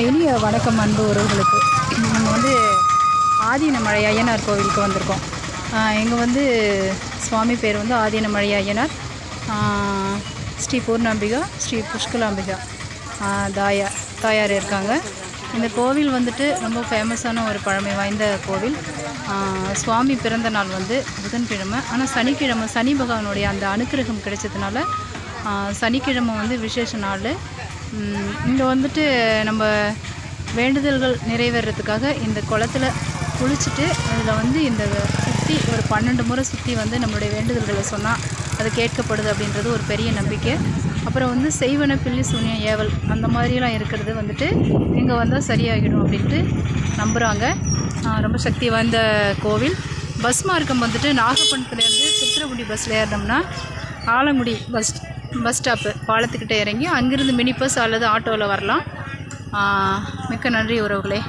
இனிய வணக்கம் அன்பு உறவுகளுக்கு. நம்ம வந்து ஆதீனமலை ஐயனார் கோவிலுக்கு வந்திருக்கோம். இங்கே வந்து சுவாமி பேர் வந்து ஆதீனமலை ஐயனார், ஸ்ரீ பூர்ணாம்பிகா, ஸ்ரீ புஷ்கலாம்பிகா தாயார் இருக்காங்க. இந்த கோவில் வந்துட்டு ரொம்ப ஃபேமஸான ஒரு பழமை வாய்ந்த கோவில். சுவாமி பிறந்த நாள் வந்து புதன்கிழமை, ஆனால் சனிக்கிழமை சனி பகவானுடைய அந்த அனுக்கிரகம் கிடைச்சதுனால சனிக்கிழமை வந்து விசேஷ நாள். இங்கே வந்துட்டு நம்ம வேண்டுதல்கள் நிறைவேறதுக்காக இந்த குளத்தில் குளிச்சுட்டு அதில் வந்து இந்த சுற்றி ஒரு 12 முறை சுற்றி வந்து நம்மளுடைய வேண்டுதல்களை சொன்னால் அது கேட்கப்படுது அப்படின்றது ஒரு பெரிய நம்பிக்கை. அப்புறம் வந்து செய்வன பில்லி சூன்யம் ஏவல் அந்த மாதிரிலாம் இருக்கிறது வந்துட்டு இங்கே வந்தால் சரியாகிடும் அப்படின்ட்டு நம்புகிறாங்க. ரொம்ப சக்தி வாய்ந்த கோவில். பஸ் மார்க்கம் வந்துட்டு நாகப்பட்டினத்துலேருந்து திருத்துறைப்பூண்டி பஸ்ஸில் ஏறினோம்னா ஆலங்குடி பஸ் ஸ்டாப்பு பாலத்துக்கிட்ட இறங்கி அங்கேருந்து மினி பஸ் அல்லது ஆட்டோவில் வரலாம். மிக்க நன்றி உறவுகளே.